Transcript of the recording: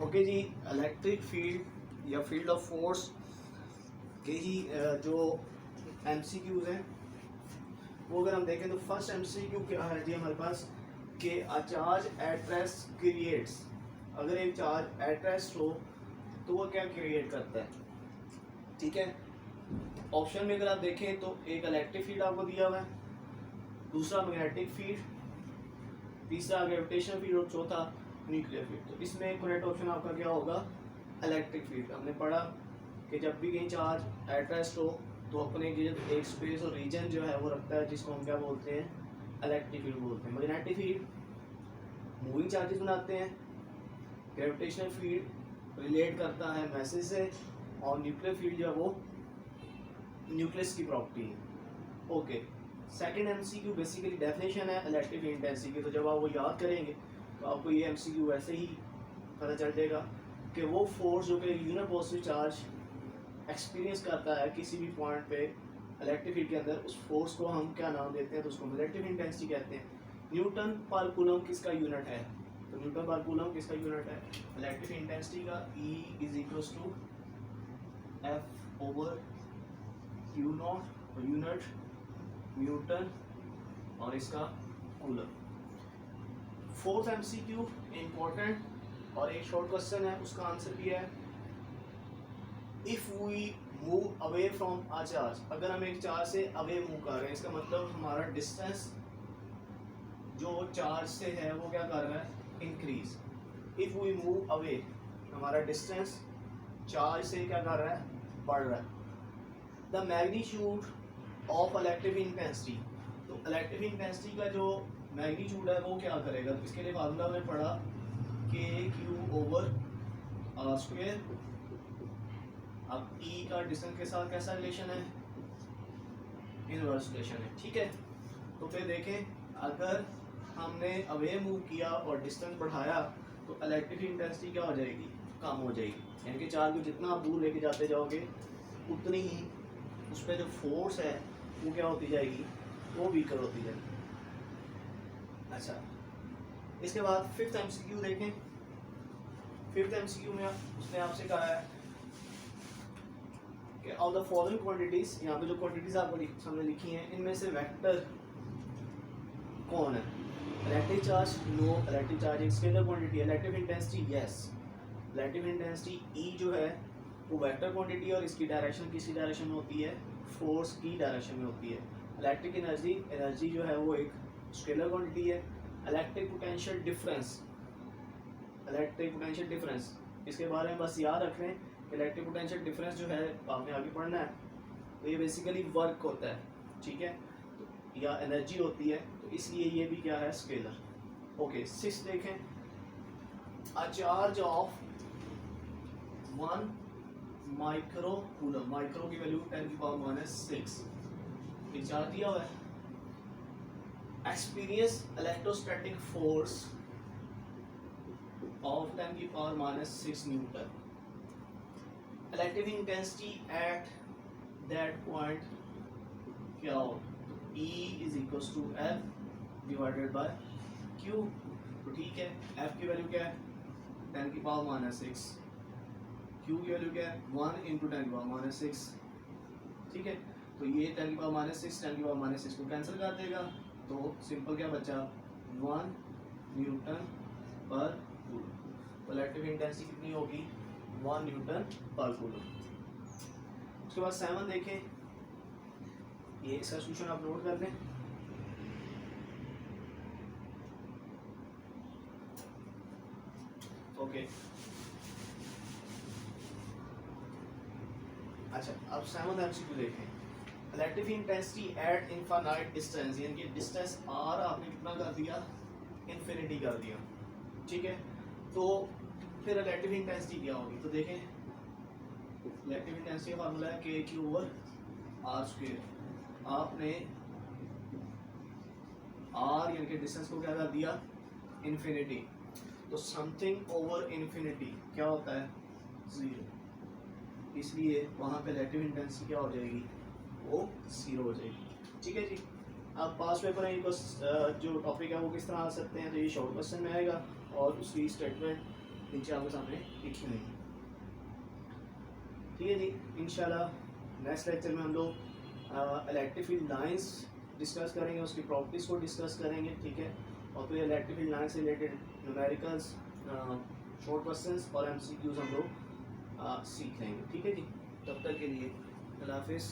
Okay जी, electric field या field of force के ही जो एमसीक्यूज हैं वो अगर हम देखें तो फर्स्ट एमसीक्यू क्या है जी हमारे पास कि a charge at rest creates. अगर एक चार्ज एट रेस्ट हो तो वो क्या क्रिएट करता है, ठीक है। ऑप्शन में अगर आप देखें तो एक इलेक्ट्रिक फील्ड आपको दिया हुआ है, दूसरा मैग्नेटिक फील्ड, तीसरा ग्रेविटेशनल फील्ड और चौथा न्यूक्लियर फील्ड। तो इसमें करेक्ट ऑप्शन आपका क्या होगा, इलेक्ट्रिक फील्ड। हमने पढ़ा कि जब भी कहीं चार्ज एट रेस्ट हो तो अपने एक स्पेस और रीजन जो है वो रखता है, जिसको हम क्या बोलते हैं, इलेक्ट्रिक फील्ड बोलते हैं। मैग्नेटिक फील्ड मूविंग चार्जेस बनाते हैं, ग्रेविटेशनल फील्ड रिलेट करता है मैसेज से, और न्यूक्लियर फील्ड जो है वो न्यूक्लियस की प्रॉपर्टी है। Okay, second MCQ basically definition है इलेक्ट्रिक इंटेंसिटी की। तो जब आप वो याद करेंगे तो आपको ये एमसीक्यू वैसे ही पता चल जाएगा कि वो फोर्स जो कि यूनिट पॉजिटिव चार्ज एक्सपीरियंस करता है किसी भी पॉइंट पे इलेक्ट्रिक फील्ड के अंदर, उस फोर्स को हम क्या नाम देते हैं, तो उसको इलेक्ट्रिक इंटेंसिटी कहते हैं। न्यूटन पर कूलम किसका यूनिट है, तो न्यूटन पर कूलम किसका यूनिट है, इलेक्ट्रिक इंटेंसिटी का। E is equals to F over Q naught, unit newton और इसका कूलम। फोर्थ एमसीक्यू इम्पोर्टेंट और एक शॉर्ट क्वेश्चन है, उसका आंसर भी है if we move away from a charge. अगर हम एक चार्ज से अवे मूव कर रहे हैं, इसका मतलब हमारा डिस्टेंस जो चार्ज से है वो क्या कर रहा है, increase. If we move away, हमारा डिस्टेंस चार्ज से क्या कर रहा है, बढ़ रहा है। The magnitude of electric intensity, तो इलेक्ट्रिक इंटेंसिटी का जो मैग्नीट्यूड है वो क्या करेगा, तो इसके लिए फार्मूला में पढ़ा के क्यू ओवर आर स्क्वेयर। अब ई का डिस्टेंस के साथ कैसा रिलेशन है, इनवर्स रिलेशन है, ठीक है। तो फिर देखें, अगर हमने अवे मूव किया और डिस्टेंस बढ़ाया तो इलेक्ट्रिक इंटेंसिटी क्या हो जाएगी, कम हो जाएगी। यानी कि चार्ज को जितना आप दूर लेके जाते जाओगे उतनी ही उस पर जो फोर्स है वो क्या होती जाएगी, वो वीकर होती जाएगी। अच्छा, इसके बाद फिफ्थ एमसीक्यू देखें। फिफ्थ एमसीक्यू में उसने आपसे कहा है कि ऑफ द फॉलोइंग क्वांटिटीज, यहाँ पे जो क्वांटिटीज आपको सामने लिखी हैं इनमें से वेक्टर कौन है। Electric charge, no. Electric charge एक स्केलर क्वांटिटी है। Electric intensity, yes. Electric intensity E जो है वो वेक्टर क्वांटिटी और इसकी डायरेक्शन किसी डायरेक्शन में होती है, फोर्स की डायरेक्शन में होती है। इलेक्ट्रिक एनर्जी, एनर्जी जो है वो एक स्केलर क्वांटिटी है। Electric potential difference, electric potential difference इसके बारे में बस याद रख लें, इलेक्ट्रिक पोटेंशियल डिफरेंस जो है आपने आगे पढ़ना है, तो ये बेसिकली वर्क होता है, ठीक है, तो या एनर्जी होती है, तो इसलिए ये भी क्या है, स्केलर। ओके, सिक्स देखें। A charge of 1 micro coulomb, micro की वैल्यू 10⁻⁻⁶, ये चार्ज दिया हुआ है। Experience electrostatic force of 10⁻⁻⁶ newton. Electric intensity at that point क्या हो, E is equals to F divided by Q। तो ठीक है, F की वैल्यू क्या है, 10⁻⁻⁶, Q की वैल्यू क्या है, 1 इंटू 10⁻⁶, ठीक है। तो ये 10⁻⁶, 10⁻⁶ को कैंसिल कर देगा, तो सिंपल क्या बचा, 1 न्यूटन पर कूलम। तो इलेक्ट्रिक इंटेंसिटी कितनी होगी, 1 न्यूटन पर कूलम। उसके बाद 7 देखें, ये इसका सॉल्यूशन आप नोट कर लें। ओके, अच्छा, अब 7th एमसीक्यू देखें। Electric intensity eight infinite distance, यानी कि डिस्टेंस आर आपने कितना कर दिया, इन्फिनिटी कर दिया, ठीक है। तो फिर इलेक्ट्रिक इंटेंसिटी क्या होगी, तो देखें, इलेक्ट्रिक इंटेंसिटी का फार्मूला है के क्यू ओवर आर स्क्वेयर। आपने आर यानी कि डिस्टेंस को क्या कर दिया, इन्फिनिटी, तो समथिंग ओवर इन्फिनिटी क्या होता है, 0, इसलिए वहाँ पे इलेक्ट्रिक इंटेंसिटी क्या हो जाएगी, वो 0 हो जाएगी, ठीक है जी। अब पास पेपर में जो टॉपिक है वो किस तरह आ सकते हैं, तो ये शॉर्ट क्वेश्चन में आएगा और उसकी स्टेटमेंट नीचे आपके सामने लिखी हुई हैं। ठीक है जी, इंशाल्लाह नेक्स्ट लेक्चर में हम लोग इलेक्ट्रिक फील्ड लाइंस डिस्कस करेंगे, उसकी प्रॉपर्टीज़ को डिस्कस करेंगे। ठीक है, और फिर इलेक्ट्रिक फील्ड लाइन से रिलेटेड न्यूमेरिकल्स, शॉर्ट क्वेश्चंस और एमसीक्यूज हम लोग सीख लेंगे। ठीक है जी, तब तक के लिए अल्लाह हाफिज़।